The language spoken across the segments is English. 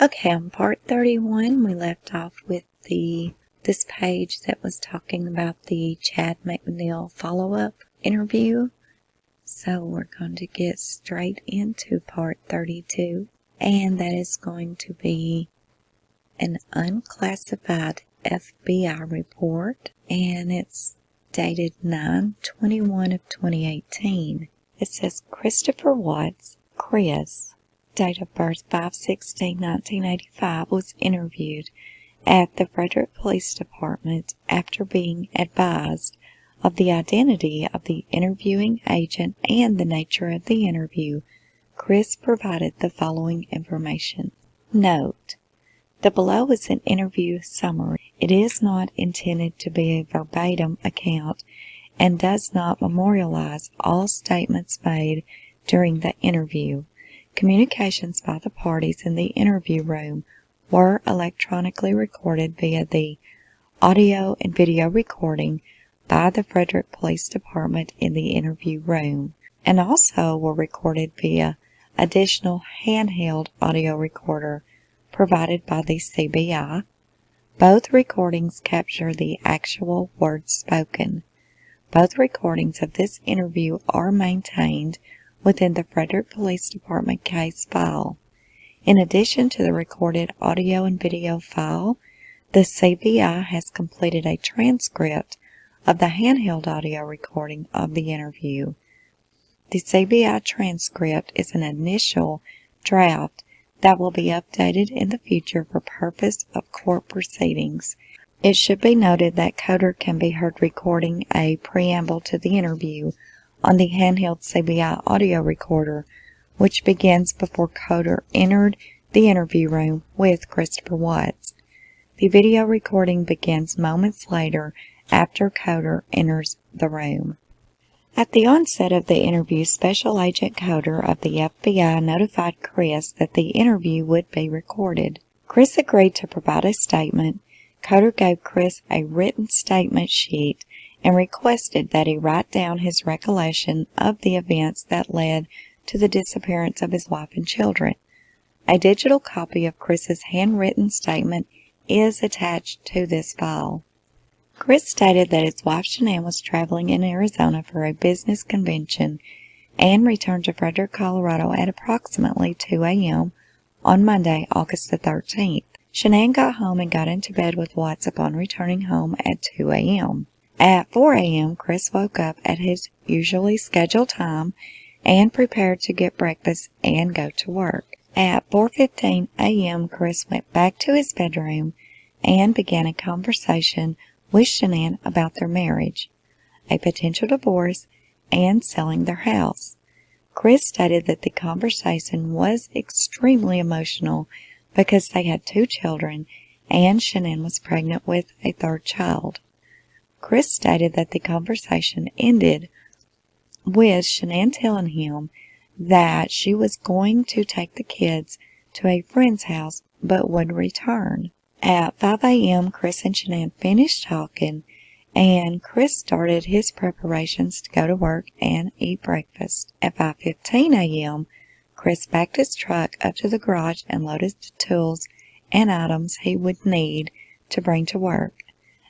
Okay, on part 31, we left off with this page that was talking about the Chad McNeil follow-up interview. So we're going to get straight into part 32, and that is going to be an unclassified FBI report, and it's dated 9/21 of 2018. It says Christopher Watts, Chris, date of birth 5/16/1985, was interviewed at the Frederick Police Department after being advised of the identity of the interviewing agent and the nature of the interview. Chris provided the following information. Note: the below is an interview summary. It is not intended to be a verbatim account and does not memorialize all statements made during the interview. Communications by the parties in the interview room were electronically recorded via the audio and video recording by the Frederick Police Department in the interview room, and also were recorded via additional handheld audio recorder provided by the CBI. Both recordings capture the actual words spoken. Both recordings of this interview are maintained within the Frederick Police Department case file. In addition to the recorded audio and video file, the CBI has completed a transcript of the handheld audio recording of the interview. The CBI transcript is an initial draft that will be updated in the future for purpose of court proceedings. It should be noted that Coder can be heard recording a preamble to the interview on the handheld CBI audio recorder, which begins before Coder entered the interview room with Christopher Watts. The video recording begins moments later after Coder enters the room. At the onset of the interview, Special Agent Coder of the FBI notified Chris that the interview would be recorded. Chris agreed to provide a statement. Coder gave Chris a written statement sheet and requested that he write down his recollection of the events that led to the disappearance of his wife and children. A digital copy of Chris's handwritten statement is attached to this file. Chris stated that his wife Shanann was traveling in Arizona for a business convention and returned to Frederick, Colorado at approximately 2 a.m. on Monday, August the 13th. Shanann got home and got into bed with Watts upon returning home at 2 a.m. At 4 a.m., Chris woke up at his usually scheduled time and prepared to get breakfast and go to work. At 4:15 a.m., Chris went back to his bedroom and began a conversation with Shanann about their marriage, a potential divorce, and selling their house. Chris stated that the conversation was extremely emotional because they had 2 children and Shanann was pregnant with a 3rd child. Chris stated that the conversation ended with Shanann telling him that she was going to take the kids to a friend's house but would return. At 5 a.m., Chris and Shanann finished talking, and Chris started his preparations to go to work and eat breakfast. At 5:15 a.m., Chris backed his truck up to the garage and loaded the tools and items he would need to bring to work.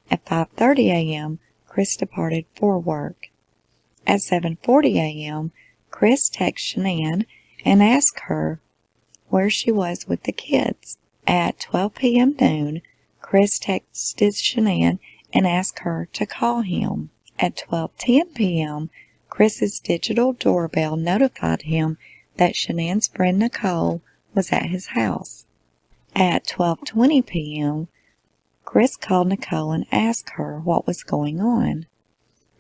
At 5:30 a.m., Chris departed for work. At 7:40 a.m., Chris texted Shanann and asked her where she was with the kids. At 12 p.m. noon, Chris texted Shanann and asked her to call him. At 12:10 p.m., Chris's digital doorbell notified him that Shanann's friend Nicole was at his house. At 12:20 p.m., Chris called Nicole and asked her what was going on.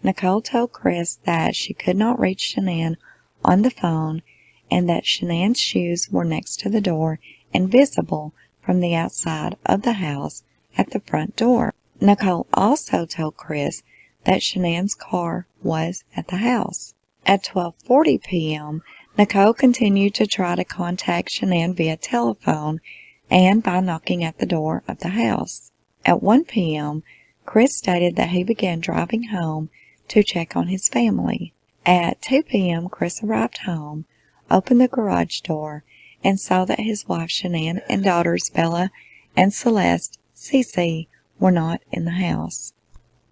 Nicole told Chris that she could not reach Shanann on the phone and that Shanann's shoes were next to the door and visible from the outside of the house at the front door. Nicole also told Chris that Shanann's car was at the house. At 12:40 p.m., Nicole continued to try to contact Shanann via telephone and by knocking at the door of the house. At 1 p.m., Chris stated that he began driving home to check on his family. At 2 p.m., Chris arrived home, opened the garage door, and saw that his wife Shanann and daughters Bella and Celeste, Cece, were not in the house.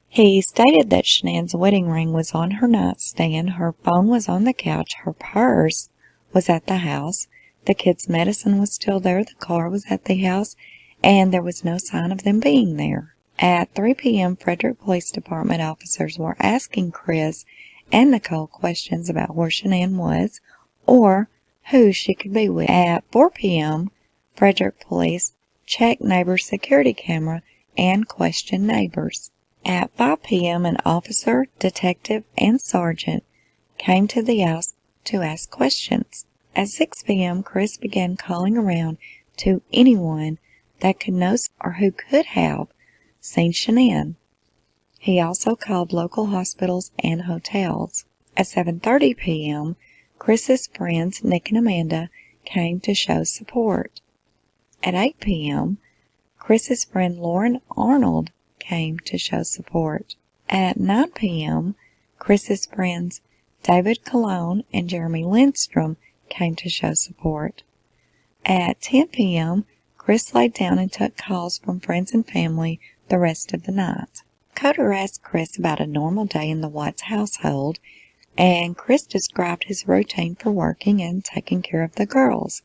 He stated that Shanann's wedding ring was on her nightstand, her phone was on the couch, her purse was at the house, the kids' medicine was still there, the car was at the house, and there was no sign of them being there. At 3 p.m., Frederick Police Department officers were asking Chris and Nicole questions about where Shanann was or who she could be with. At 4 p.m., Frederick Police checked neighbors' security camera and questioned neighbors. At 5 p.m., an officer, detective, and sergeant came to the house to ask questions. At 6 p.m., Chris began calling around to anyone that could know or who could have seen Shanann. He also called local hospitals and hotels. At 7:30 p.m., Chris's friends, Nick and Amanda, came to show support. At 8 p.m., Chris's friend Lauren Arnold came to show support. At 9 p.m., Chris's friends David Colon and Jeremy Lindstrom came to show support. At 10 p.m., Chris laid down and took calls from friends and family the rest of the night. Coder asked Chris about a normal day in the Watts household, and Chris described his routine for working and taking care of the girls,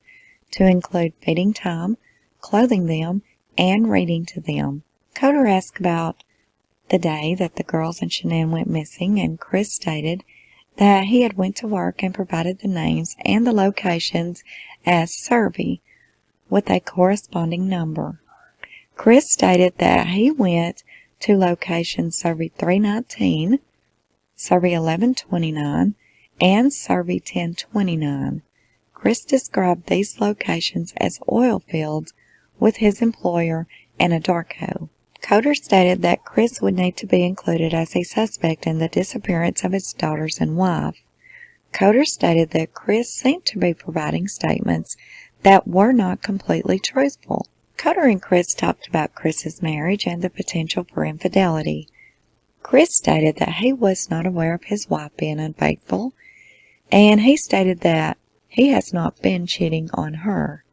to include feeding time, clothing them, and reading to them. Coder asked about the day that the girls and Shanann went missing, and Chris stated that he had went to work and provided the names and the locations as survey with a corresponding number. Chris stated that he went to locations survey 319, survey 1129, and survey 1029. Chris described these locations as oil fields with his employer and a Darko. Coder stated that Chris would need to be included as a suspect in the disappearance of his daughters and wife. Coder stated that Chris seemed to be providing statements that were not completely truthful. Coder and Chris talked about Chris's marriage and the potential for infidelity. Chris stated that he was not aware of his wife being unfaithful, and he stated that he has not been cheating on her.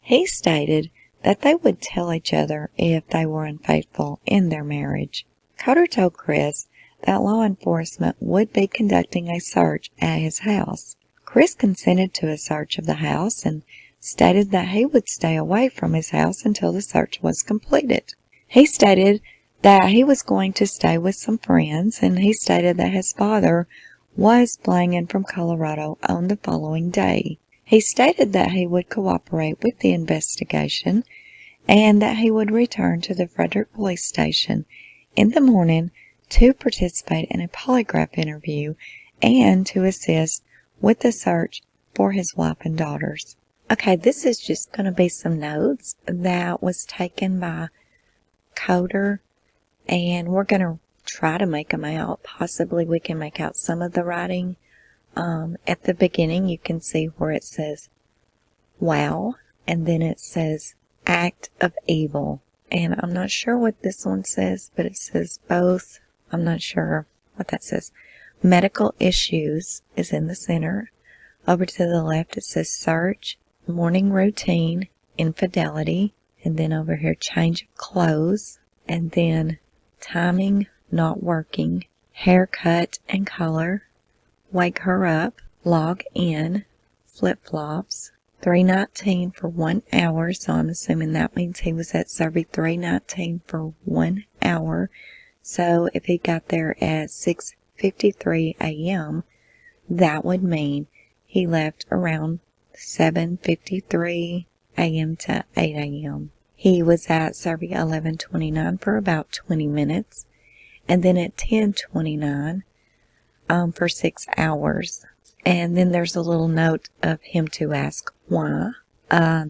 He stated that they would tell each other if they were unfaithful in their marriage. Coder told Chris that law enforcement would be conducting a search at his house. Chris consented to a search of the house and stated that he would stay away from his house until the search was completed. He stated that he was going to stay with some friends, and he stated that his father was flying in from Colorado on the following day. He stated that he would cooperate with the investigation and that he would return to the Frederick Police Station in the morning to participate in a polygraph interview and to assist with the search for his wife and daughters. Okay, this is just going to be some notes that was taken by Coder, and we're going to try to make them out. Possibly we can make out some of the writing. At the beginning, you can see where it says, wow, and then it says, act of evil. And I'm not sure what this one says, but it says both. I'm not sure what that says. Medical issues is in the center. Over to the left, it says search, morning routine, infidelity, and then over here, change of clothes, and then timing, not working, haircut and color, wake her up, log in, flip-flops, 319 for 1 hour, so I'm assuming that means he was at survey 319 for 1 hour. So if he got there at 6:53 a.m., that would mean he left around 7:53 a.m. to 8 a.m. He was at survey 1129 for about 20 minutes, and then at 10:29 for 6 hours. And then there's a little note of him to ask why.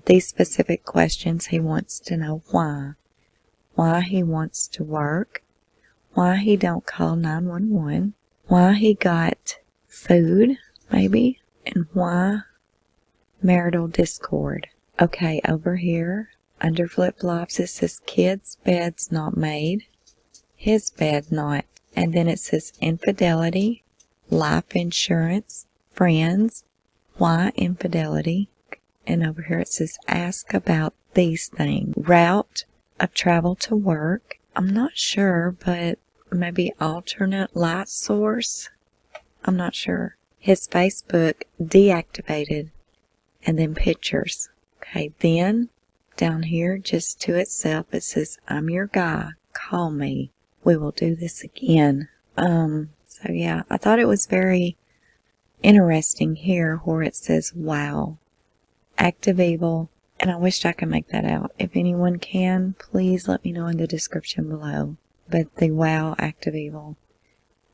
these specific questions. He wants to know why he wants to work, why he don't call 911, why he got food, maybe, and why marital discord. Okay, over here, under flip-flops, it says kids' beds not made, his bed not. And then it says infidelity, life insurance, friends, why infidelity. And over here it says ask about these things. Route of travel to work. I'm not sure, but maybe alternate light source. I'm not sure. His Facebook deactivated. And then pictures. Okay, then down here just to itself it says I'm your guy. Call me. We will do this again. So yeah, I thought it was very interesting here where it says wow. Active evil, and I wished I could make that out. If anyone can, please let me know in the description below. But the wow, active evil.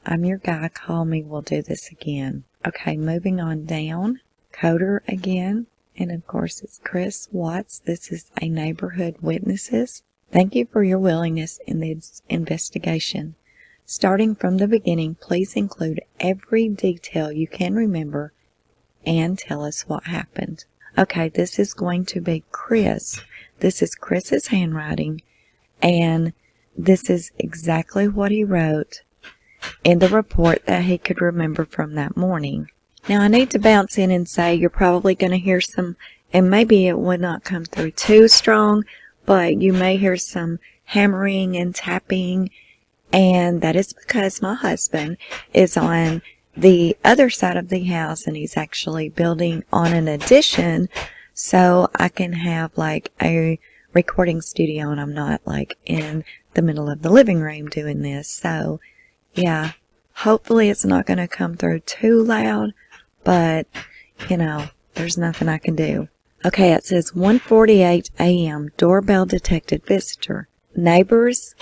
I'm your guy, call me, we'll do this again. Okay, moving on down. Coder again, and of course it's Chris Watts. This is a neighborhood witnesses. Thank you for your willingness in this investigation. Starting from the beginning, please include every detail you can remember and tell us what happened. Okay, this is going to be Chris. This is Chris's handwriting, and this is exactly what he wrote in the report that he could remember from that morning. Now, I need to bounce in and say you're probably going to hear some, and maybe it would not come through too strong, but you may hear some hammering and tapping, and that is because my husband is on the other side of the house, and he's actually building on an addition, so I can have like a recording studio, and I'm not like in the middle of the living room doing this. So yeah, hopefully it's not going to come through too loud, but you know, there's nothing I can do. Okay, it says 1:48 a.m. Doorbell detected visitor. Neighbor's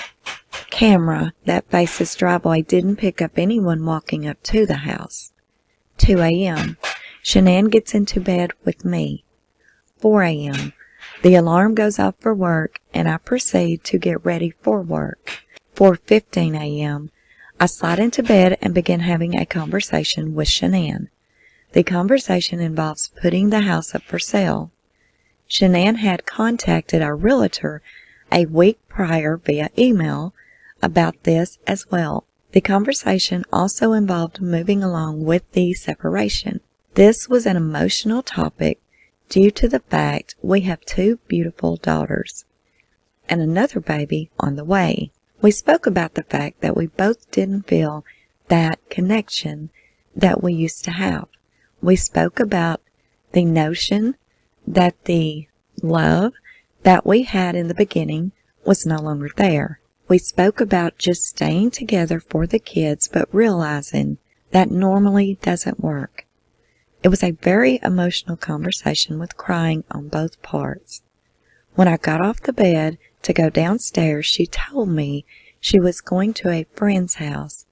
camera that faces driveway didn't pick up anyone walking up to the house. 2 a.m. Shanann gets into bed with me. 4 a.m. The alarm goes off for work, and I proceed to get ready for work. 4:15 a.m. I slide into bed and begin having a conversation with Shanann. The conversation involves putting the house up for sale. Shanann had contacted our realtor a week prior via email about this as well. The conversation also involved moving along with the separation. This was an emotional topic due to the fact we have 2 beautiful daughters and another baby on the way. We spoke about the fact that we both didn't feel that connection that we used to have. We spoke about the notion that the love that we had in the beginning was no longer there. We spoke about just staying together for the kids, but realizing that normally doesn't work. It was a very emotional conversation with crying on both parts. When I got off the bed to go downstairs, she told me she was going to a friend's house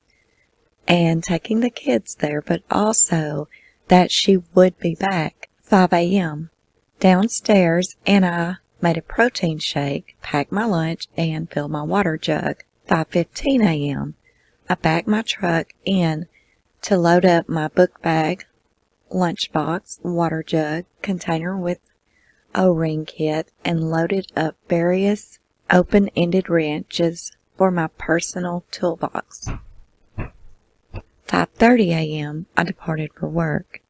and taking the kids there, but also that she would be back. 5 a.m. Downstairs, and I made a protein shake, packed my lunch, and filled my water jug. 5:15 a.m. I backed my truck in to load up my book bag, lunchbox, water jug, container with O-ring kit, and loaded up various open-ended wrenches for my personal toolbox. 5:30 a.m. I departed for work.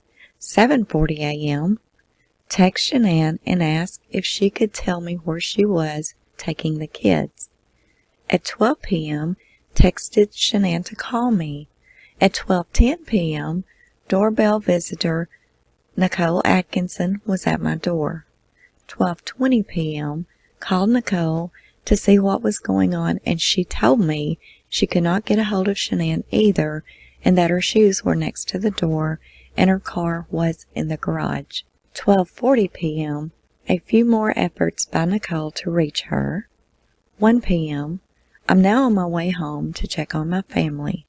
7:40 a.m. text Shanann and asked if she could tell me where she was taking the kids. At 12 p.m., texted Shanann to call me. At 12:10 p.m., doorbell visitor Nicole Atkinson was at my door. 12:20 p.m., called Nicole to see what was going on, and she told me she could not get a hold of Shanann either, and that her shoes were next to the door and her car was in the garage. 12:40 p.m., a few more efforts by Nicole to reach her. 1 p.m., I'm now on my way home to check on my family.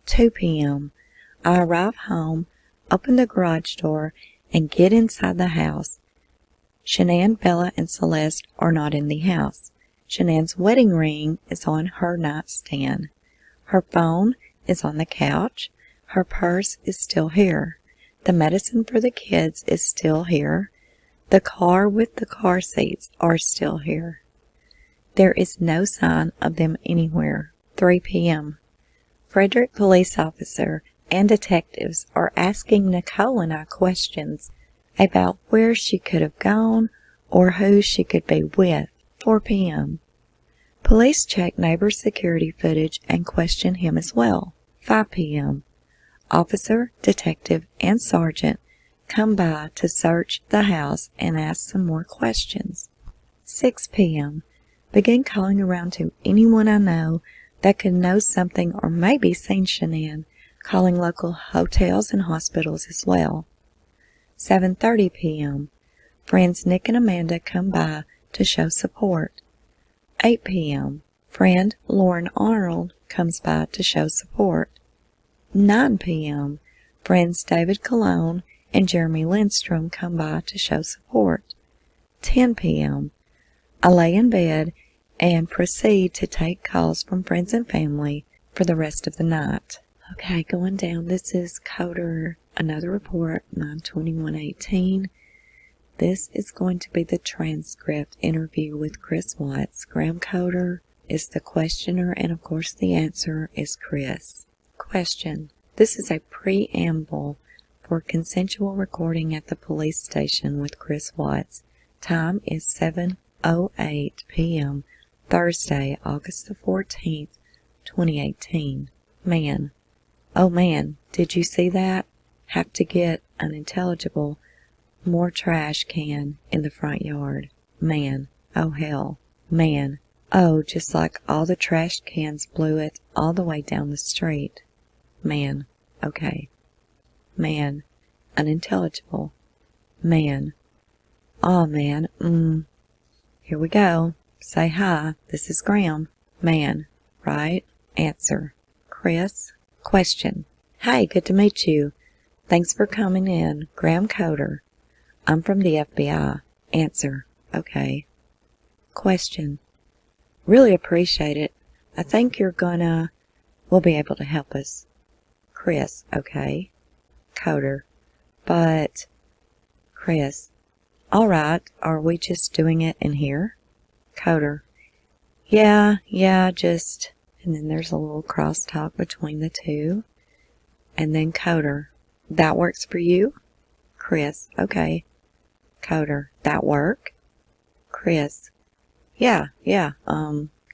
2 p.m., I arrive home, open the garage door, and get inside the house. Shanann, Bella, and Celeste are not in the house. Shanann's wedding ring is on her nightstand. Her phone is on the couch. Her purse is still here. The medicine for the kids is still here. The car with the car seats are still here. There is no sign of them anywhere. 3 p.m. Frederick police officer and detectives are asking Nicole and I questions about where she could have gone or who she could be with. 4 p.m. Police check neighbor's security footage and question him as well. 5 p.m. Officer, detective, and sergeant come by to search the house and ask some more questions. 6 p.m. Begin calling around to anyone I know that could know something or maybe seen Shanann, calling local hotels and hospitals as well. 7:30 p.m. Friends Nick and Amanda come by to show support. 8 p.m. Friend Lauren Arnold comes by to show support. 9 p.m. Friends David Colon and Jeremy Lindstrom come by to show support. 10 p.m. I lay in bed and proceed to take calls from friends and family for the rest of the night. Okay, going down, this is Coder, another report, 9/21/18. This is going to be the transcript interview with Chris Watts. Graham Coder is the questioner, and of course the answer is Chris. Question. This is a preamble for consensual recording at the police station with Chris Watts. Time is 7:08 p.m. Thursday, August the 14th, 2018. Man. Oh man, did you see that? Have to get unintelligible. More trash can in the front yard. Man. Oh hell. Man. Oh, just like all the trash cans blew it all the way down the street. Man. Okay. Man. Unintelligible. Man. Aw, man. Here we go. Say hi. This is Graham. Man. Right? Answer. Chris. Question. Hey, good to meet you. Thanks for coming in. Graham Coder. I'm from the FBI. Answer. Okay. Question. Really appreciate it. I think you're will be able to help us. Chris. Okay. Coder. But, Chris. Alright, are we just doing it in here? Coder. Yeah, just, and then there's a little crosstalk between the two. And then Coder. That works for you? Chris. Okay. Coder. That work? Chris. Yeah,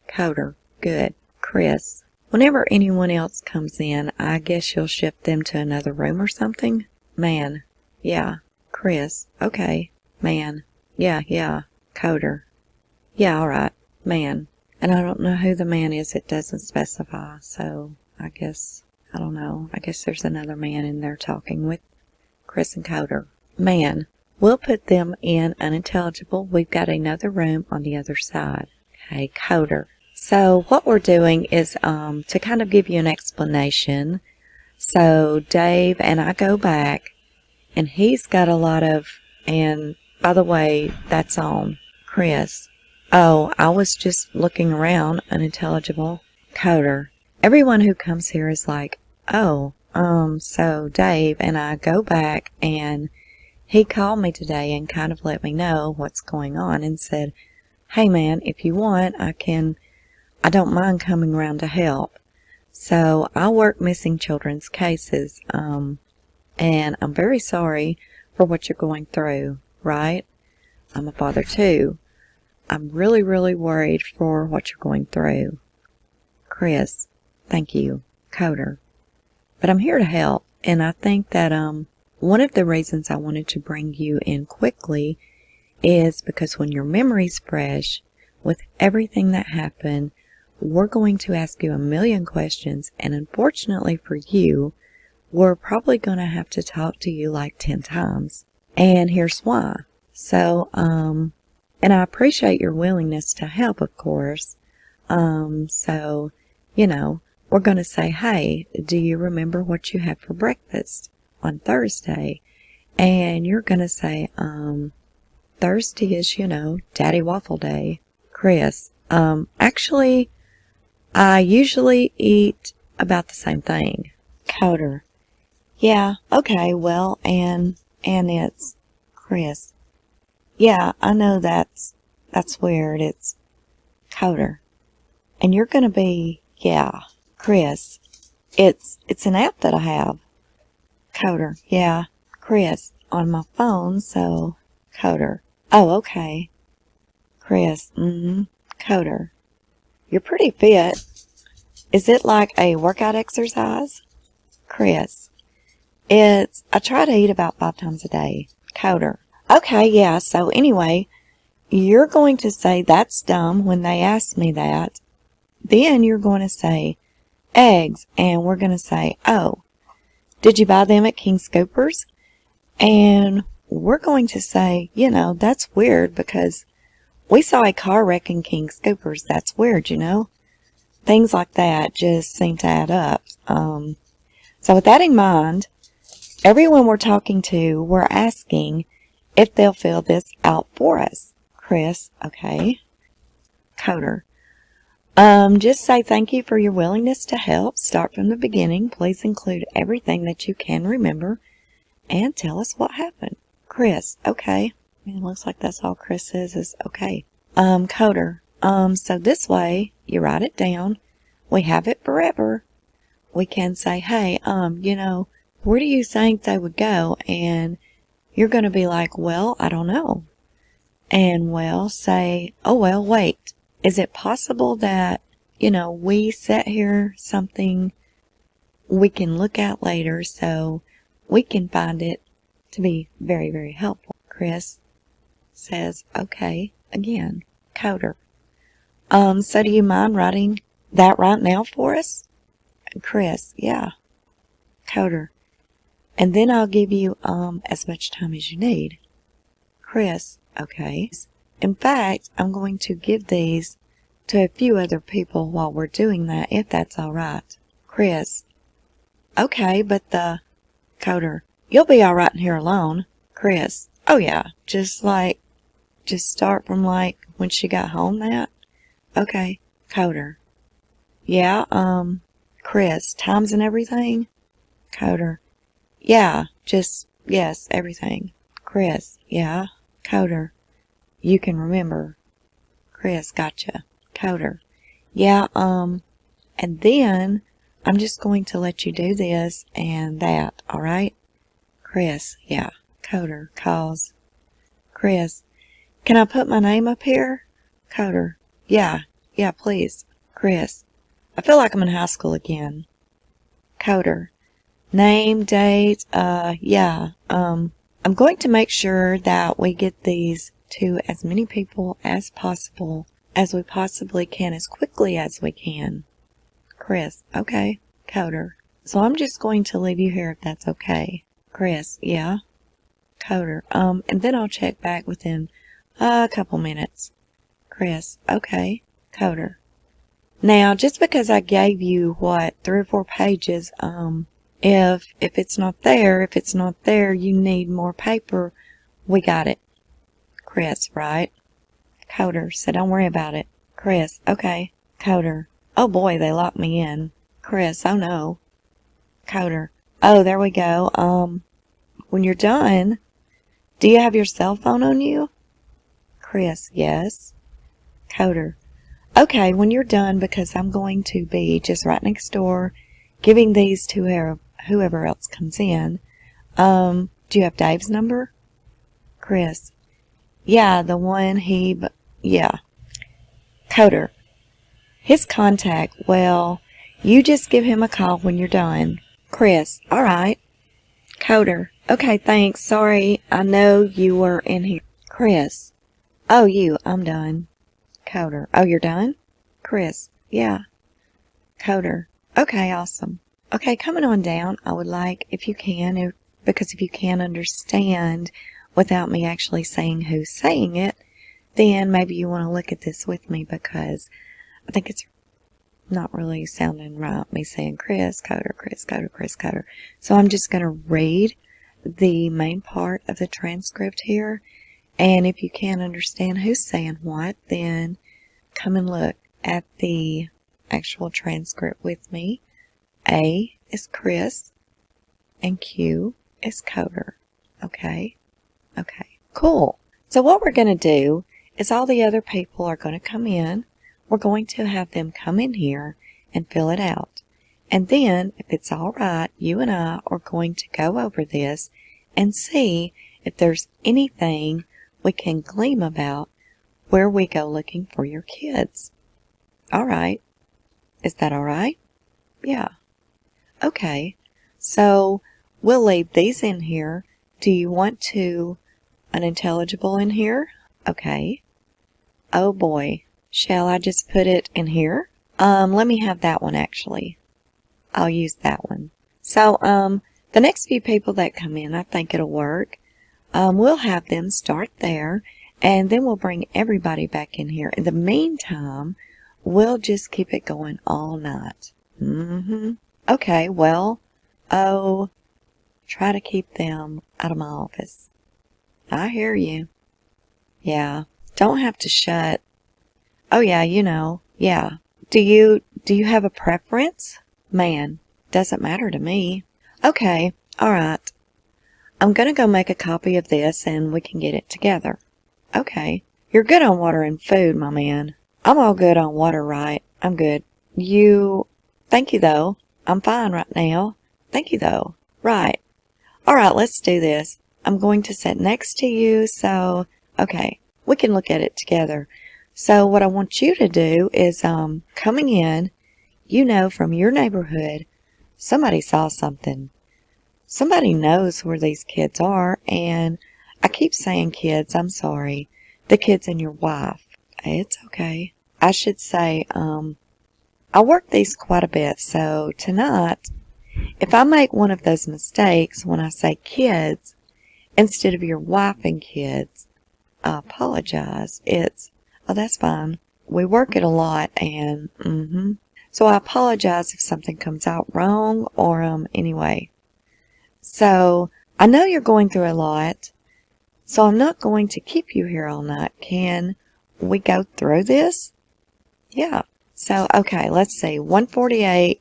Coder. Good. Chris. Whenever anyone else comes in, I guess you'll shift them to another room or something? Man. Yeah. Chris. Okay. Man. Yeah. Coder. Yeah, alright. Man. And I don't know who the man is, it doesn't specify, so I guess, I don't know. I guess there's another man in there talking with Chris and Coder. Man. We'll put them in unintelligible. We've got another room on the other side. Okay, Coder. So what we're doing is to kind of give you an explanation. So Dave and I go back, and he's got a lot of, and by the way, that's on Chris. Oh, I was just looking around, unintelligible. Coder. Everyone who comes here is like, oh, so Dave and I go back, and he called me today and kind of let me know what's going on and said, hey man, if you want, I don't mind coming around to help. So I work missing children's cases, and I'm very sorry for what you're going through, right? I'm a father too. I'm really, really worried for what you're going through. Chris. Thank you. Coder. But I'm here to help, and I think that one of the reasons I wanted to bring you in quickly is because when your memory's fresh, with everything that happened, we're going to ask you a million questions, and unfortunately for you, we're probably going to have to talk to you like 10 times. And here's why. So, and I appreciate your willingness to help, of course. So, you know, we're going to say, hey, do you remember what you had for breakfast on Thursday? And you're going to say, Thursday is, Daddy Waffle Day. Chris, actually, I usually eat about the same thing. Coder, yeah, okay, well, and it's Chris. Yeah, I know that's weird. It's Coder. And you're gonna be, yeah, Chris. It's an app that I have. Coder, yeah, Chris, on my phone, so Coder. Oh, okay. Chris, Coder. You're pretty fit. Is it like a workout exercise? Chris, I try to eat about 5 times a day. Coder. Okay, yeah, so anyway, you're going to say that's dumb when they ask me that. Then you're going to say eggs, and we're going to say, oh, did you buy them at King Scoopers? And we're going to say, that's weird because we saw a car wreck in King Scoopers. That's weird, Things like that just seem to add up. So with that in mind, everyone we're talking to, we're asking if they'll fill this out for us. Chris, okay. Coder. Just say thank you for your willingness to help. Start from the beginning. Please include everything that you can remember and tell us what happened. Chris, okay. It looks like that's all Chris says is okay. Coder. So this way, you write it down. We have it forever. We can say, hey, where do you think they would go? And you're going to be like, well, I don't know. And well, say, oh, well, wait. Is it possible that, we set here something we can look at later so we can find it to be very, very helpful? Chris says, okay, again. Coder. So do you mind writing that right now for us? Chris, yeah. Coder. And then I'll give you as much time as you need. Chris, okay. In fact, I'm going to give these to a few other people while we're doing that, if that's all right. Chris, okay, but the Coder, you'll be all right in here alone. Chris, oh yeah, just start from when she got home that? Okay. Coder, yeah, Chris, times and everything? Coder, yeah, yes, everything. Chris, yeah. Coder, you can remember. Chris, gotcha. Coder, yeah, and then I'm just going to let you do this and that, alright? Chris, yeah. Coder, calls. Chris, can I put my name up here? Coder, yeah, please. Chris, I feel like I'm in high school again. Coder, name, date, yeah, I'm going to make sure that we get these to as many people as possible as we possibly can, as quickly as we can. Chris, okay. Coder, so I'm just going to leave you here if that's okay. Chris, yeah. Coder, and then I'll check back within a couple minutes. Chris, okay. Coder, now just because I gave you 3 or 4 pages, if it's not there, you need more paper. We got it. Chris, right? Coder, so don't worry about it. Chris, okay. Coder, oh boy, they locked me in. Chris, oh no. Coder, oh, there we go. When you're done, do you have your cell phone on you? Chris, yes. Coder, okay, when you're done, because I'm going to be just right next door, giving these to whoever else comes in. Do you have Dave's number? Chris, yeah, the one yeah. Coder, his contact, well, you just give him a call when you're done. Chris, alright. Coder, okay, thanks, sorry, I know you were in here. Chris, oh, I'm done. Coder, oh, you're done? Chris, yeah. Coder, okay, awesome. Okay, coming on down, I would like, if you can, because if you can't understand without me actually saying who's saying it, then maybe you want to look at this with me, because I think it's not really sounding right, me saying Chris, Coder, Chris, Coder, Chris, Coder. So I'm just going to read the main part of the transcript here, And if you can't understand who's saying what, then come and look at the actual transcript with me. A is Chris and Q is Coder. Okay? Okay. Cool. So what we're going to do is all the other people are going to come in. We're going to have them come in here and fill it out. And then, if it's all right, you and I are going to go over this and see if there's anything we can glean about where we go looking for your kids. All right. Is that all right? Yeah. Okay. So we'll leave these in here. Do you want to unintelligible in here? Okay. Oh boy. Shall I just put it in here? Let me have that one actually. I'll use that one. So, the next few people that come in, I think it'll work. We'll have them start there, and then we'll bring everybody back in here. In the meantime, we'll just keep it going all night. Okay, well, try to keep them out of my office. I hear you. Yeah, don't have to shut. Oh yeah, yeah. Do you have a preference? Man, doesn't matter to me. Okay, all right. I'm going to go make a copy of this and we can get it together. Okay. You're good on water and food, my man. I'm all good on water, right? I'm good. Thank you, though. I'm fine right now. Thank you, though. Right. All right, let's do this. I'm going to sit next to you, so, okay, we can look at it together. So what I want you to do is, coming in, from your neighborhood, somebody saw something. Somebody knows where these kids are, and I keep saying kids, I'm sorry. The kids and your wife. It's okay. I should say, I work these quite a bit, so tonight, if I make one of those mistakes when I say kids, instead of your wife and kids, I apologize. That's fine. We work it a lot, and, So I apologize if something comes out wrong, or, anyway. So, I know you're going through a lot, so I'm not going to keep you here all night. Can we go through this? Yeah. So, okay, let's see. 148,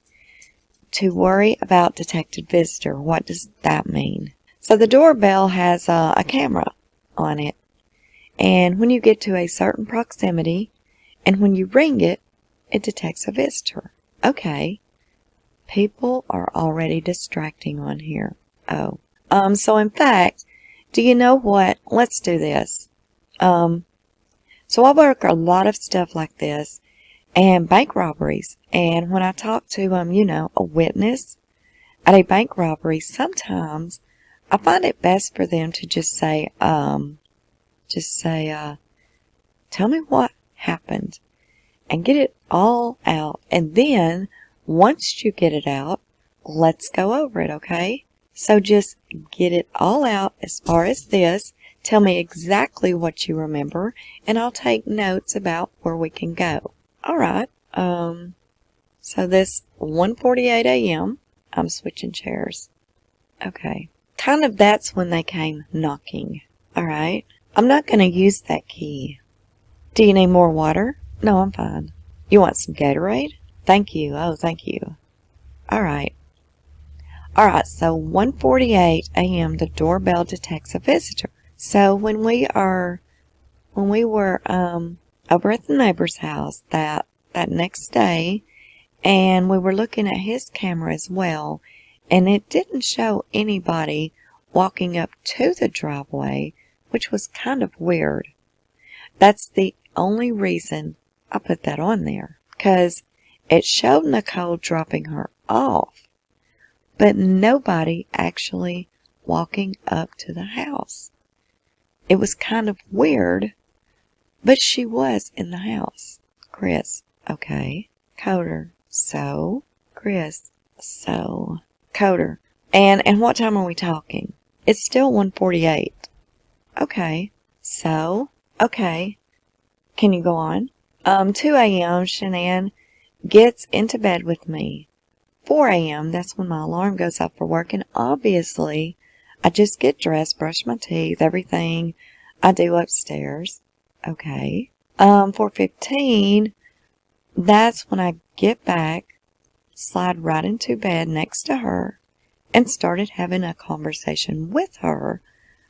to worry about detected visitor. What does that mean? So the doorbell has a camera on it. And when you get to a certain proximity, and when you ring it, it detects a visitor. Okay. People are already distracting on here. Oh. So in fact, do you know what? Let's do this. So I work a lot of stuff like this and bank robberies. And when I talk to, a witness at a bank robbery, sometimes I find it best for them to just say, tell me what happened and get it all out. And then once you get it out, let's go over it, okay? So just get it all out as far as this. Tell me exactly what you remember, and I'll take notes about where we can go. All right. So this 1:48 a.m., I'm switching chairs. Okay. Kind of that's when they came knocking. All right. I'm not going to use that key. Do you need more water? No, I'm fine. You want some Gatorade? Thank you. Oh, thank you. All right. All right, so 1:48 a.m. the doorbell detects a visitor. So when we were over at the neighbor's house that next day, and we were looking at his camera as well, and it didn't show anybody walking up to the driveway, which was kind of weird. That's the only reason I put that on there, because it showed Nicole dropping her off, but nobody actually walking up to the house. It was kind of weird, but she was in the house. Chris, okay. Coder, so. Chris, so. Coder, and what time are we talking? It's still 1:48. Okay, so, okay. Can you go on? 2 a.m. Shanann gets into bed with me. 4 a.m., that's when my alarm goes off for work, and obviously, I just get dressed, brush my teeth, everything. I do upstairs. Okay. 4:15, that's when I get back, slide right into bed next to her, and started having a conversation with her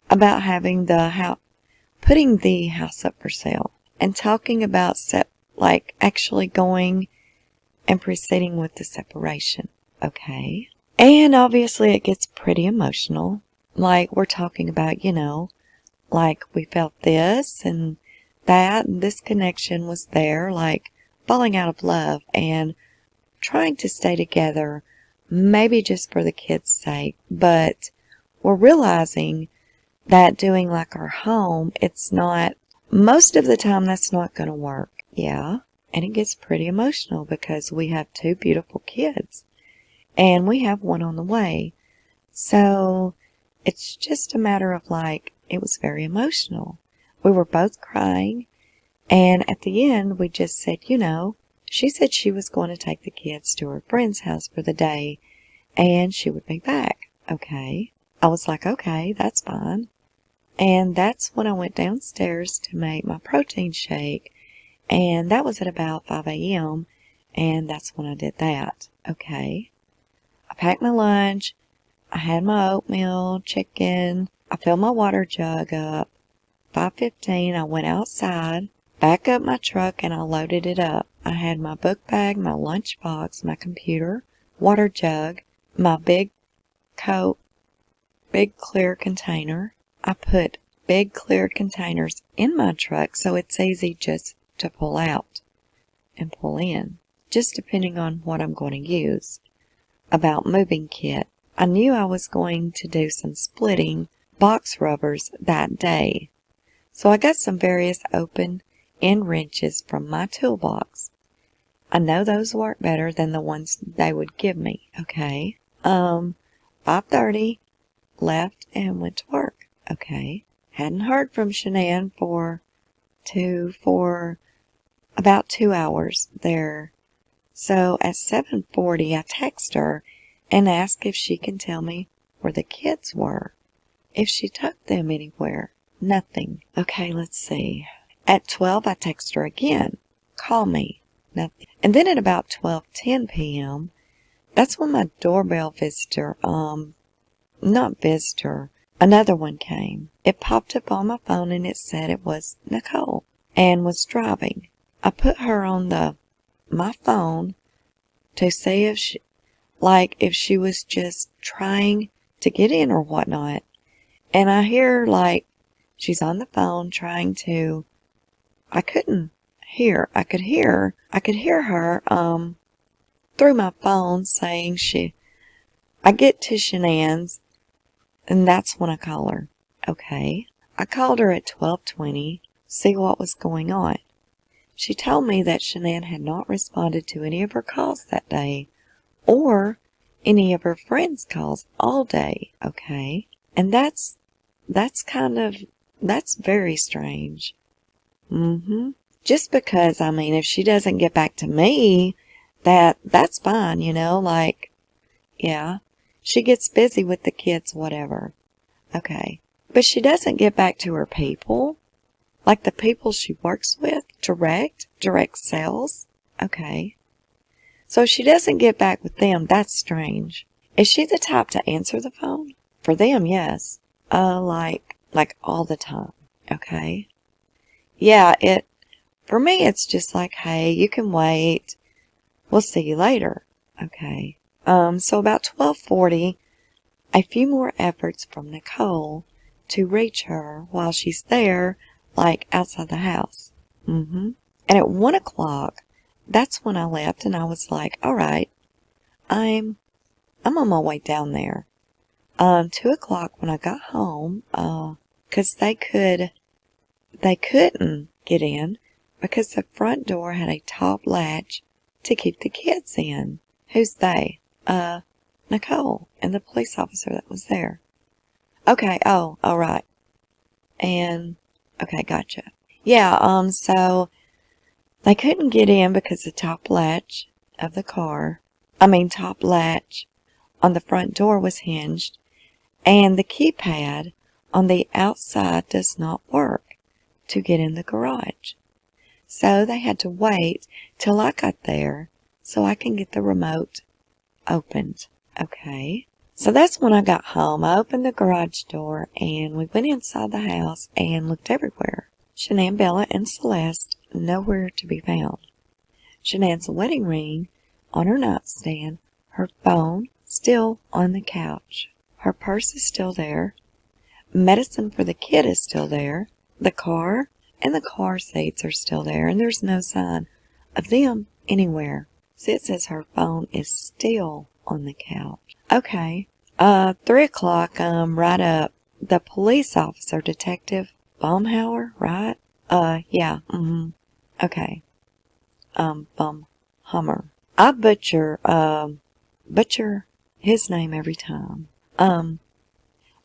about having putting the house up for sale, and talking about actually going and proceeding with the separation. Okay. And obviously it gets pretty emotional. Like, we're talking about, like, we felt this and that, and this connection was there, like falling out of love and trying to stay together, maybe just for the kids' sake. But we're realizing that doing like our home, it's not, most of the time that's not going to work. Yeah. And it gets pretty emotional because we have 2 beautiful kids and we have one on the way. So it's just a matter of it was very emotional. We were both crying, and at the end we just said, she said she was going to take the kids to her friend's house for the day and she would be back. Okay. I was like, okay, that's fine. And that's when I went downstairs to make my protein shake, and that was at about 5 a.m., and that's when I did that. Okay. I packed my lunch. I had my oatmeal, chicken. I filled my water jug up. 5:15, I went outside, back up my truck, and I loaded it up. I had my book bag, my lunch box, my computer, water jug, my big coat, big clear container. I put big clear containers in my truck so it's easy just to pull out and pull in, just depending on what I'm going to use. About moving kit, I knew I was going to do some splitting box rubbers that day. So I got some various open end wrenches from my toolbox. I know those work better than the ones they would give me. Okay. 5:30, left and went to work. Okay. Hadn't heard from Shanann for about 2 hours there. So at 7:40, I text her and ask if she can tell me where the kids were, if she took them anywhere. Nothing. Okay, let's see. At 12, I text her again. Call me. Nothing. And then at about 12:10 p.m., that's when my doorbell visitor, not visitor, another one came. It popped up on my phone and it said it was Nicole and was driving. I put her on my phone to see if she was just trying to get in or whatnot. And I hear she's on the phone trying to, I could hear her through my phone saying I get to Shanann's, and that's when I call her. Okay. I called her at 12:20, see what was going on. She told me that Shanann had not responded to any of her calls that day, or any of her friends' calls all day. Okay. And that's very strange. Just because, if she doesn't get back to me, that's fine, yeah, she gets busy with the kids, whatever. Okay. But she doesn't get back to her people, like the people she works with, direct sales. Okay. So if she doesn't get back with them, that's strange. Is she the type to answer the phone? For them, yes. Like all the time. Okay. Yeah, for me, it's just like, hey, you can wait. We'll see you later. Okay. So about 12:40, a few more efforts from Nicole to reach her while she's there, outside the house. And at 1 o'clock, that's when I left, and I was like, all right, I'm on my way down there. 2 o'clock when I got home, 'cause they couldn't get in because the front door had a top latch to keep the kids in. Who's they? Nicole and the police officer that was there. Okay, all right. And, okay, gotcha. Yeah, so they couldn't get in because the top latch of the top latch on the front door was hinged, and the keypad on the outside does not work. to get in the garage. So they had to wait till I got there so I can get the remote opened. Okay. So that's when I got home. I opened the garage door and we went inside the house and looked everywhere. Shanann, Bella, and Celeste nowhere to be found. Shanann's wedding ring on her nightstand, her phone still on the couch. Her purse is still there. Medicine for the kid is still there. The car and the car seats are still there, and there's no sign of them anywhere. So it says her phone is still on the couch. Okay. 3 o'clock, right up. The police officer, Detective Baumhauer, right? Yeah, okay. Baumhammer. I butcher his name every time.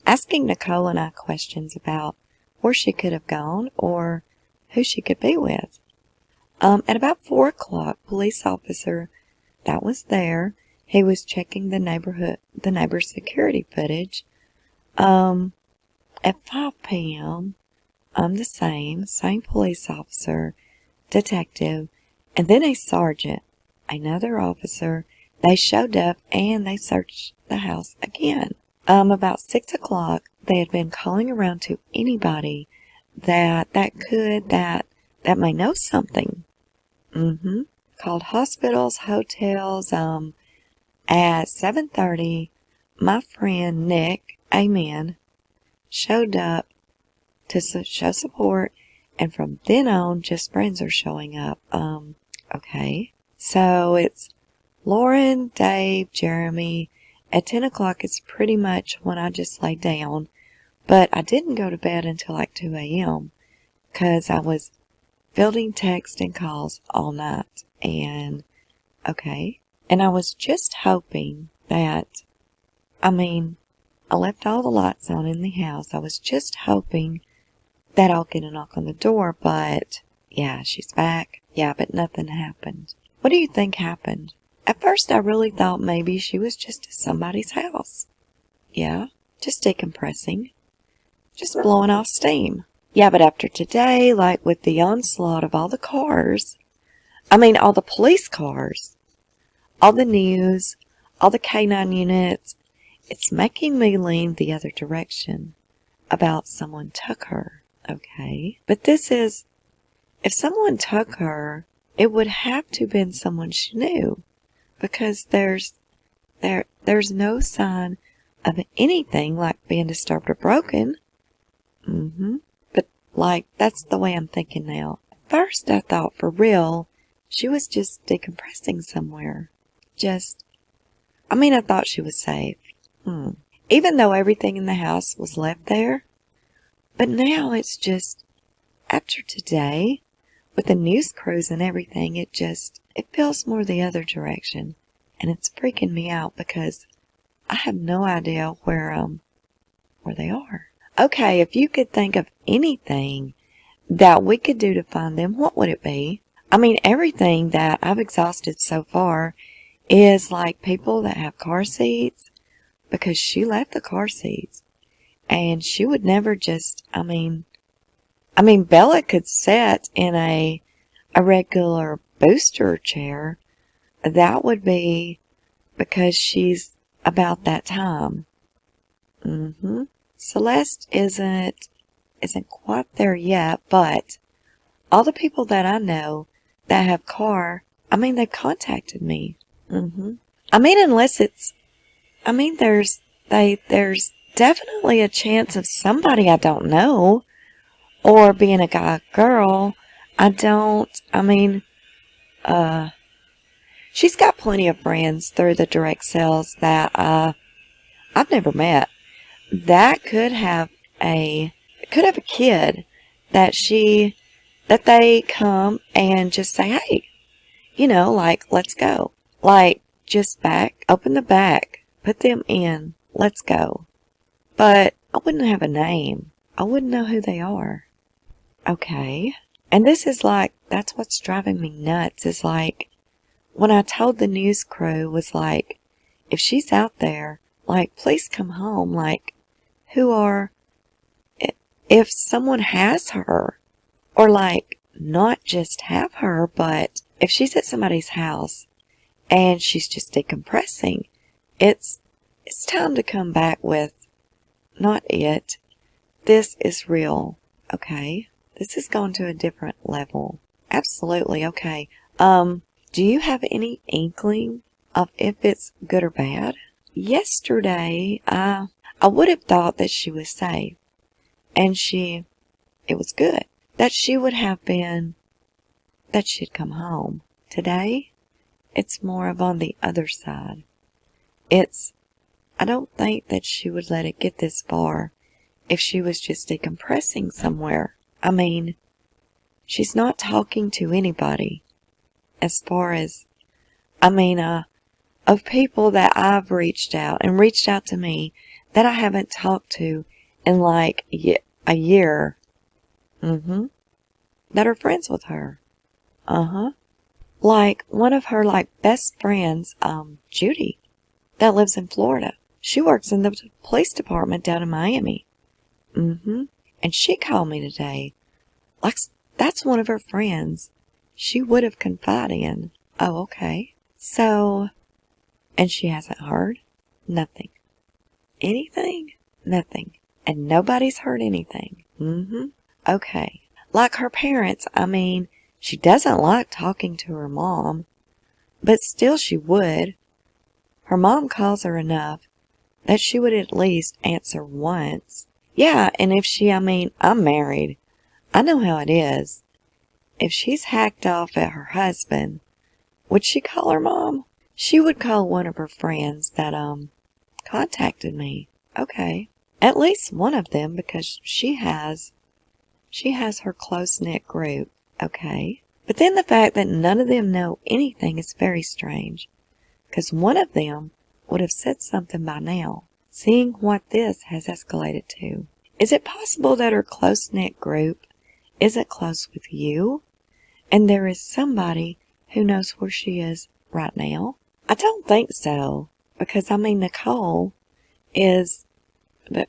Asking Nicole and I questions about where she could have gone or who she could be with. At about 4 o'clock, police officer that was there, he was checking the neighbor's security footage. At 5 p.m., the same police officer, detective, and then a sergeant, another officer, they showed up and they searched the house again. About 6 o'clock, they had been calling around to anybody that may know something. Called hospitals, hotels. At 7:30, my friend Nick, amen, showed up to show support, and from then on, just friends are showing up. Okay. So it's Lauren, Dave, Jeremy. At 10 o'clock, it's pretty much when I just lay down. But I didn't go to bed until like 2 a.m. because I was fielding texts and calls all night. And, okay. And I was just hoping that, I left all the lights on in the house. I was just hoping that I'll get a knock on the door, but, yeah, she's back. Yeah, but nothing happened. What do you think happened? At first, I really thought maybe she was just at somebody's house. Yeah, just decompressing. Just blowing off steam. Yeah, but after today, like with the onslaught of all the cars, all the police cars, all the news, all the K-9 units, it's making me lean the other direction about someone took her, okay? But this is, if someone took her, it would have to have been someone she knew, because there's no sign of anything like being disturbed or broken. But, that's the way I'm thinking now. At first, I thought for real, she was just decompressing somewhere. I thought she was safe. Even though everything in the house was left there. But now it's just, after today, with the news crews and everything, it feels more the other direction. And it's freaking me out because I have no idea where they are. Okay, if you could think of anything that we could do to find them, what would it be? Everything that I've exhausted so far is like people that have car seats, because she left the car seats. And she would never just, Bella could sit in a regular booster chair. That would be because she's about that time. Celeste isn't quite there yet, but all the people that I know that have car, they've contacted me. Unless it's, there's definitely a chance of somebody I don't know, or being a guy or girl. She's got plenty of friends through the direct sales that I've never met. That could have a kid that they come and just say, hey, let's go. Just open the back, put them in, let's go. But I wouldn't have a name. I wouldn't know who they are. Okay. And this is that's what's driving me nuts, is when I told the news crew, was if she's out there, please come home. If someone has her, Or like, not just have her, but if she's at somebody's house and she's just decompressing, it's time to come back with, not it. This is real, okay? This has gone to a different level. Absolutely, okay. Do you have any inkling of if it's good or bad? Yesterday, I would have thought that she was safe, and it was good. That she would have been, that she'd come home. Today, it's more of on the other side. I don't think that she would let it get this far if she was just decompressing somewhere. I mean, she's not talking to anybody as far as, of people that I've reached out to me that I haven't talked to in like a year. That are friends with her. Like one of her like best friends, Judy, that lives in Florida. She works in the police department down in Miami. And she called me today. Like, that's one of her friends she would have confided in. Oh, okay. So, and she hasn't heard? Nothing. Anything? Nothing. And nobody's heard anything. Okay. Like her parents, she doesn't like talking to her mom, but still she would. Her mom calls her enough that she would at least answer once. Yeah, and if I'm married. I know how it is. If she's hacked off at her husband, would she call her mom? She would call one of her friends that, contacted me. Okay. At least one of them, because she has her close-knit group. Okay. But then the fact that none of them know anything is very strange, because one of them would have said something by now, seeing what this has escalated to. Is it possible that her close-knit group isn't close with you, and there is somebody who knows where she is right now? I don't think so, because Nicole but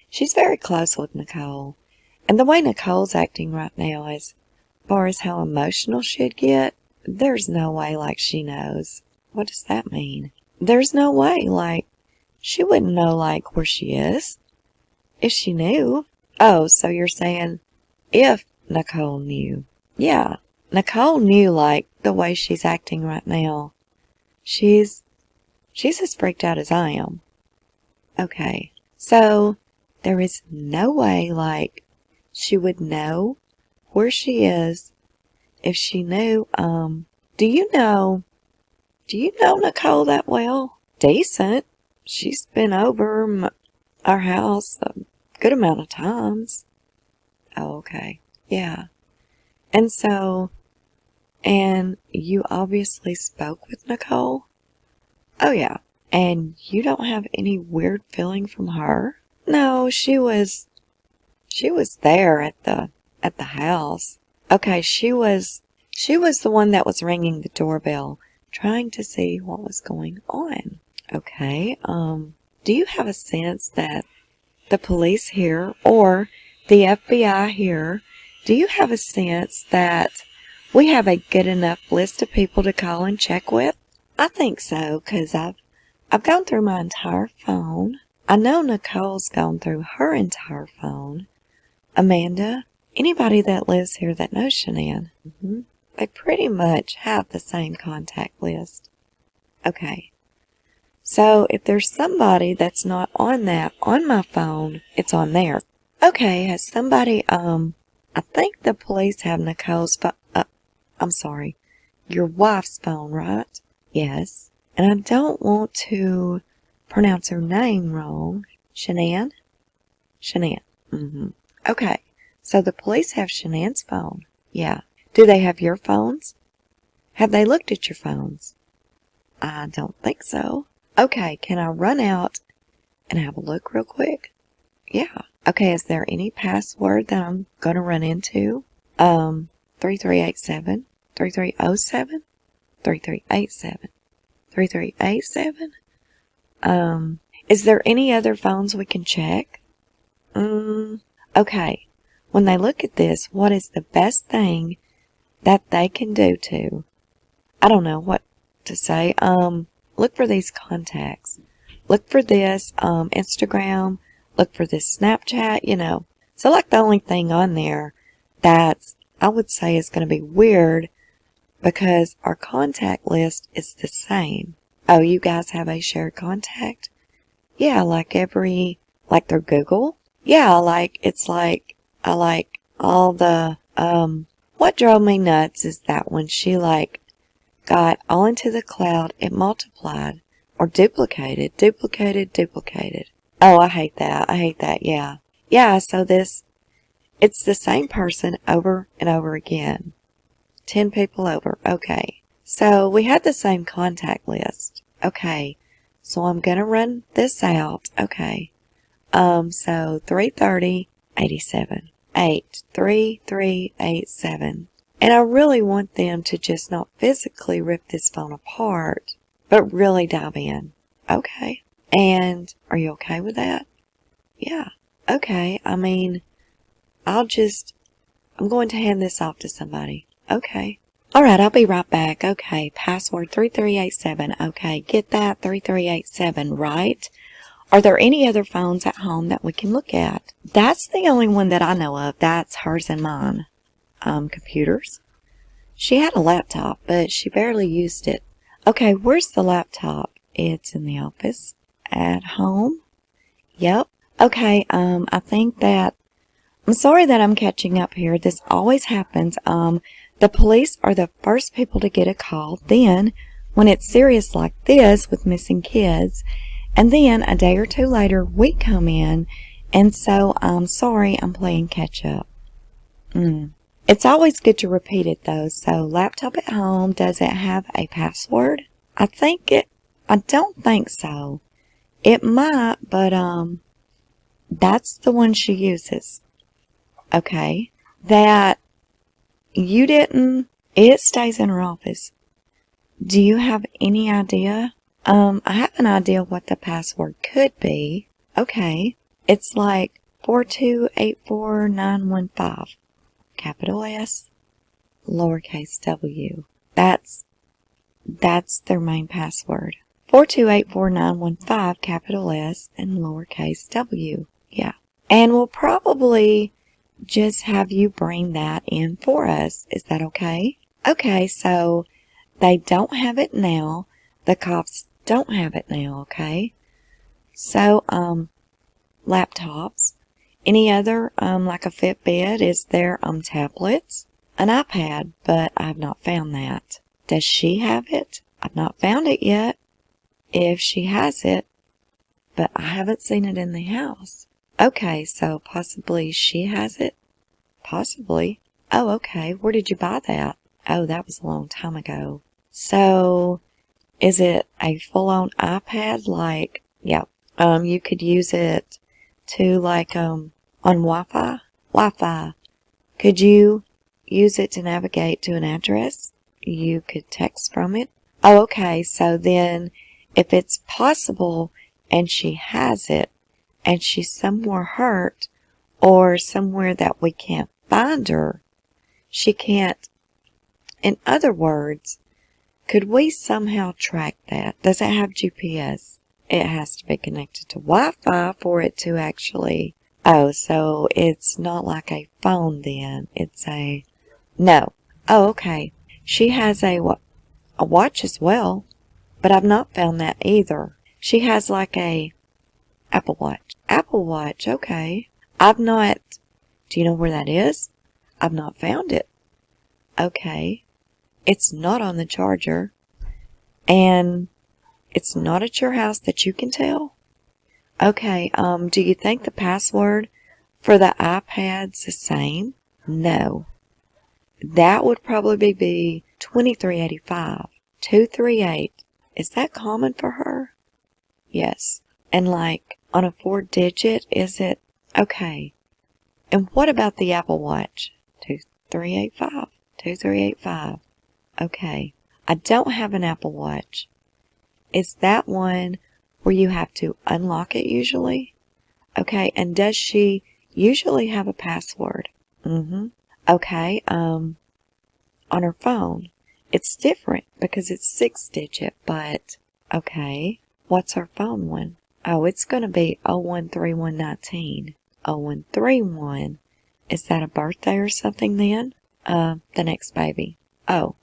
she's very close with Nicole, and the way Nicole's acting right now, as far as how emotional she'd get, there's no way like she knows. What does that mean? There's no way, like, she wouldn't know, like, where she is if she knew. Oh, so you're saying if Nicole knew. Yeah, Nicole knew, like, the way she's acting right now. She's as freaked out as I am. Okay, so there is no way, like, she would know where she is if she knew. Do you know Nicole that well? Decent. She's been over our house a good amount of times. Oh, okay. Yeah. And you obviously spoke with Nicole? Oh, yeah. And you don't have any weird feeling from her? No, she was there at the house. Okay, she was the one that was ringing the doorbell, trying to see what was going on. Okay, do you have a sense that the police here or the FBI here, do you have a sense that we have a good enough list of people to call and check with? I think so, because I've gone through my entire phone. I know Nicole's gone through her entire phone. Amanda, anybody that lives here that knows Shanann, they pretty much have the same contact list. Okay. So if there's somebody that's not on that on my phone, it's on there. Okay, has somebody, I think the police have Nicole's your wife's phone, right? Yes. And I don't want to pronounce her name wrong. Shanann? Shanann. Okay. So the police have Shanann's phone. Yeah. Do they have your phones? Have they looked at your phones? I don't think so. Okay, can I run out and have a look real quick? Yeah. Okay, is there any password that I'm going to run into? 3387, 3307, 3387, 3387. Is there any other phones we can check? Okay. when they look at this, what is the best thing that they can do to, I don't know what to say, look for these contacts. Look for this, Instagram, look for this Snapchat, you know. So like the only thing on there that's, I would say is going to be weird because our contact list is the same. Oh, you guys have a shared contact? Yeah, like through Google? Yeah, it's like, I like all the, what drove me nuts is that when she got all into the cloud, it multiplied or duplicated. Oh, I hate that, yeah. Yeah, so it's the same person over and over again. 10 people over, okay. So we had the same contact list. Okay, so I'm gonna run this out. Okay. So 330, 87. 83387. And I really want them to just not physically rip this phone apart, but really dive in. Okay. And are you okay with that? Yeah. Okay. I mean, I'm going to hand this off to somebody. Okay. All right, I'll be right back. Okay, password 3387. Okay, get that 3387, right? Are there any other phones at home that we can look at? That's the only one that I know of. That's hers and mine. Computers. She had a laptop, but she barely used it. Okay, where's the laptop? It's in the office. At home? Yep. Okay, I think that I'm sorry that I'm catching up here. This always happens. The police are the first people to get a call. Then, when it's serious like this with missing kids, and then a day or two later, we come in, and so I'm sorry I'm playing catch up. It's always good to repeat it though. So, laptop at home, does it have a password? I don't think so. It might, but that's the one she uses. Okay. That you didn't, it stays in her office. Do you have any idea? I have an idea what the password could be. Okay. It's like 4284915. Capital S, lowercase w. That's their main password. 4284915, capital S and lowercase w. Yeah. And we'll probably just have you bring that in for us. Is that okay? Okay, so they don't have it now. The cops don't have it now, okay? So, laptops. Any other, like a Fitbit? Is there, tablets? An iPad, but I've not found that. Does she have it? I've not found it yet. If she has it, but I haven't seen it in the house. Okay, so possibly she has it? Possibly. Oh, okay. Where did you buy that? Oh, that was a long time ago. So, is it a full-on iPad? Like, yeah, you could use it to, like, on Wi-Fi? Wi-Fi. Could you use it to navigate to an address? You could text from it? Oh, okay. So then, if it's possible and she has it, and she's somewhere hurt, or somewhere that we can't find her, she can't, in other words, could we somehow track that? Does it have GPS? It has to be connected to Wi-Fi for it to actually, oh, so it's not like a phone then, it's no. Oh, okay. She has a watch as well, but I've not found that either. She has like a Apple Watch. Apple Watch, okay. Do you know where that is? I've not found it. Okay. It's not on the charger. And it's not at your house that you can tell? Okay, do you think the password for the iPad's the same? No. That would probably be 2385. 238. Is that common for her? Yes. And like, on a 4-digit, is it? Okay. And what about the Apple Watch? 2385. 2385. Okay. I don't have an Apple Watch. Is that one where you have to unlock it usually? Okay. And does she usually have a password? Okay, on her phone. It's different because it's 6-digit, but okay. What's her phone one? Oh, it's going to be 013119. 0131. Is that a birthday or something then? The next baby. Oh,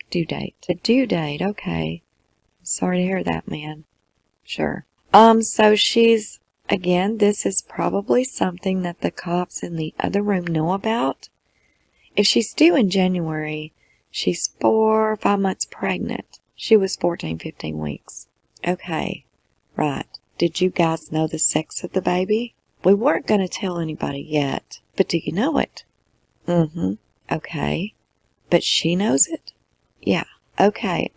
due date. The due date, okay. Sorry to hear that, man. Sure. So she's, again, this is probably something that the cops in the other room know about. If she's due in January, she's 4 or 5 months pregnant. She was 14, 15 weeks. Okay, right. Did you guys know the sex of the baby? We weren't going to tell anybody yet, but do you know it? Okay. But she knows it? Yeah. Okay,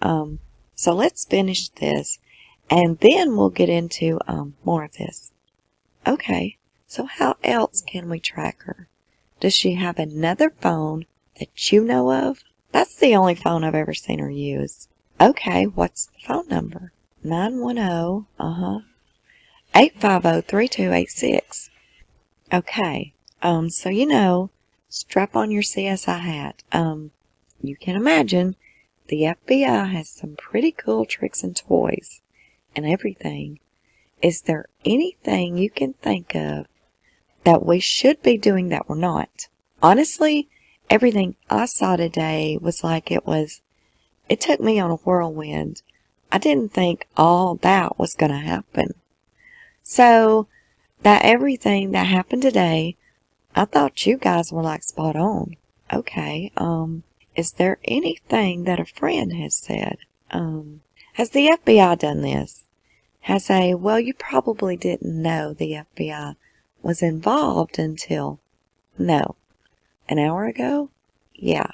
so let's finish this, and then we'll get into, more of this. Okay, so how else can we track her? Does she have another phone that you know of? That's the only phone I've ever seen her use. Okay, what's the phone number? 910, 850-3286. Okay, so strap on your CSI hat. You can imagine the FBI has some pretty cool tricks and toys and everything. Is there anything you can think of that we should be doing that we're not? Honestly, everything I saw today was like it took me on a whirlwind. I didn't think all that was going to happen. So, that everything that happened today, I thought you guys were like spot on. Okay, is there anything that a friend has said? Has the FBI done this? Well, you probably didn't know the FBI was involved until, no, an hour ago? Yeah.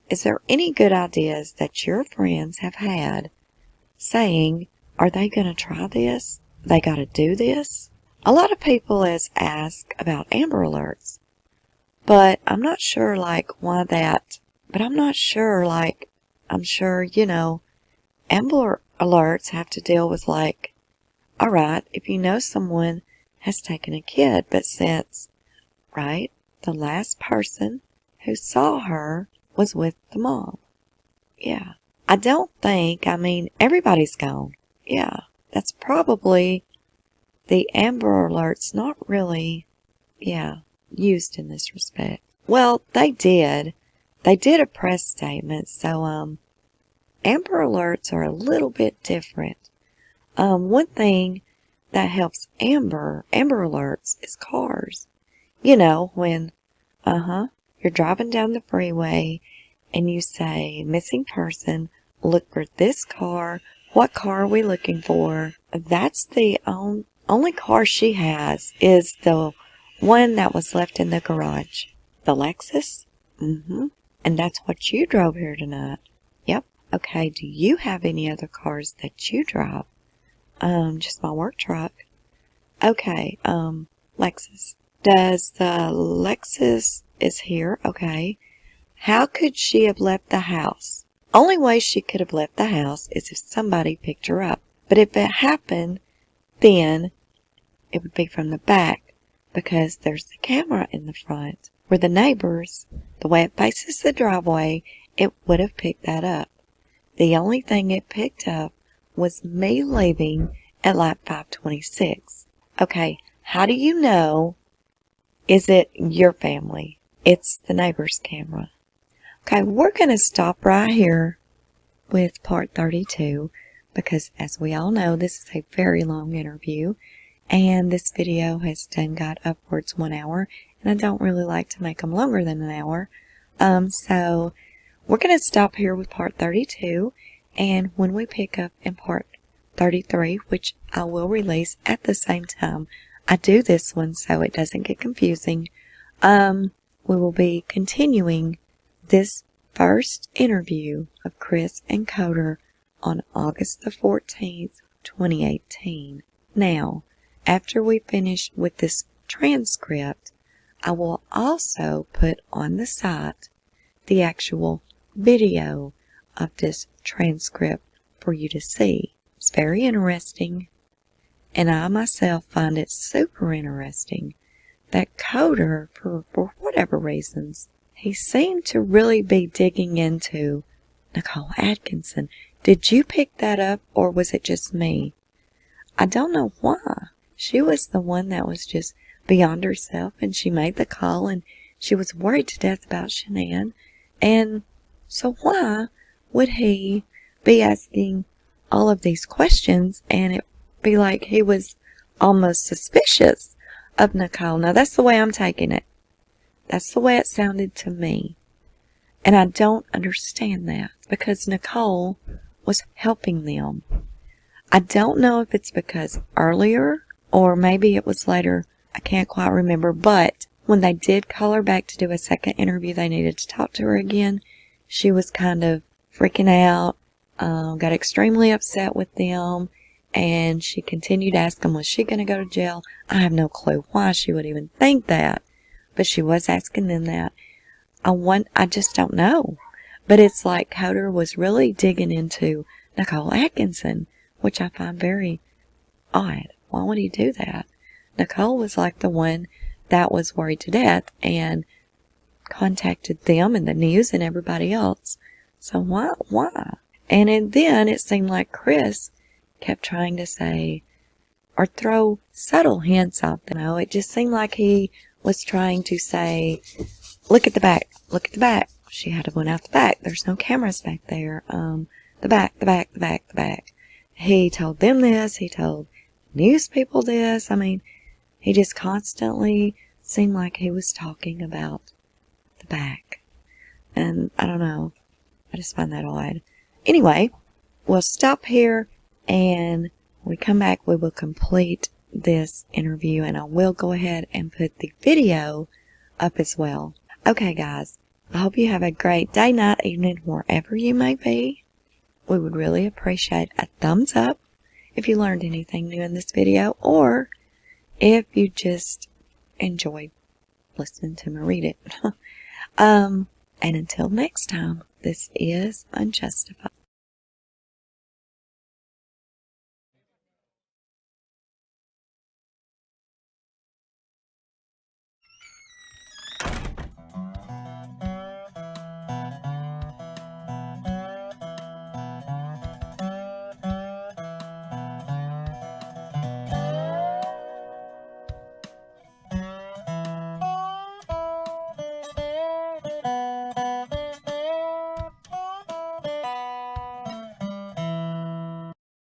Is there any good ideas that your friends have had saying, are they going to try this? They got to do this? A lot of people has asked about Amber Alerts, but I'm not sure, why that. But I'm not sure, I'm sure, Amber Alerts have to deal with, alright, if you know someone has taken a kid, but since, right, the last person who saw her was with the mom. Yeah. I don't think, everybody's gone. Yeah. That's probably the Amber Alert's not really, used in this respect. Well, they did. They did a press statement, so, Amber Alerts are a little bit different. One thing that helps Amber Alerts is cars. When, you're driving down the freeway and you say, missing person, look for this car. What car are we looking for? That's the only car she has is the one that was left in the garage. The Lexus? And that's what you drove here tonight. Yep. Okay, do you have any other cars that you drive? Just my work truck. Okay, Lexus. Does the Lexus is here? Okay. How could she have left the house? Only way she could have left the house is if somebody picked her up. But if it happened, then it would be from the back because there's the camera in the front. Where the neighbors, the way it faces the driveway, it would have picked that up. The only thing it picked up was me leaving at 5:26. Okay, how do you know? Is it your family? It's the neighbor's camera. Okay, we're going to stop right here with part 32 because, as we all know, this is a very long interview and this video has got upwards 1 hour and I don't really like to make them longer than an hour. So we're going to stop here with part 32, and when we pick up in part 33, which I will release at the same time I do this one so it doesn't get confusing, we will be continuing this first interview of Chris and Coder on August the 14th, 2018. Now, after we finish with this transcript, I will also put on the site the actual video of this transcript for you to see. It's very interesting, and I myself find it super interesting that Coder, for whatever reasons, he seemed to really be digging into Nicole Atkinson. Did you pick that up, or was it just me? I don't know why. She was the one that was just beyond herself, and she made the call, and she was worried to death about Shanann. And so why would he be asking all of these questions, and it be like he was almost suspicious of Nicole? Now, that's the way I'm taking it. That's the way it sounded to me. And I don't understand that, because Nicole was helping them. I don't know if it's because earlier, or maybe it was later, I can't quite remember, but when they did call her back to do a second interview, they needed to talk to her again, she was kind of freaking out, got extremely upset with them, and she continued to ask them, was she going to go to jail? I have no clue why she would even think that, but she was asking them that. I just don't know. But it's like Coder was really digging into Nicole Atkinson, which I find very odd. Why would he do that? Nicole was like the one that was worried to death and contacted them and the news and everybody else. So why? And then it seemed like Chris kept trying to say, or throw subtle hints out there. You know, it just seemed like he was trying to say, look at the back, look at the back. She had to went out the back. There's no cameras back there. The back. He told them this. He told news people this. I mean, he just constantly seemed like he was talking about the back. And I don't know. I just find that odd. Anyway, we'll stop here, and when we come back, we will complete this interview, and I will go ahead and put the video up as well. Okay, guys. I hope you have a great day, night, evening, wherever you may be. We would really appreciate a thumbs up if you learned anything new in this video, or if you just enjoyed listening to me read it. And until next time, this is UnJustified.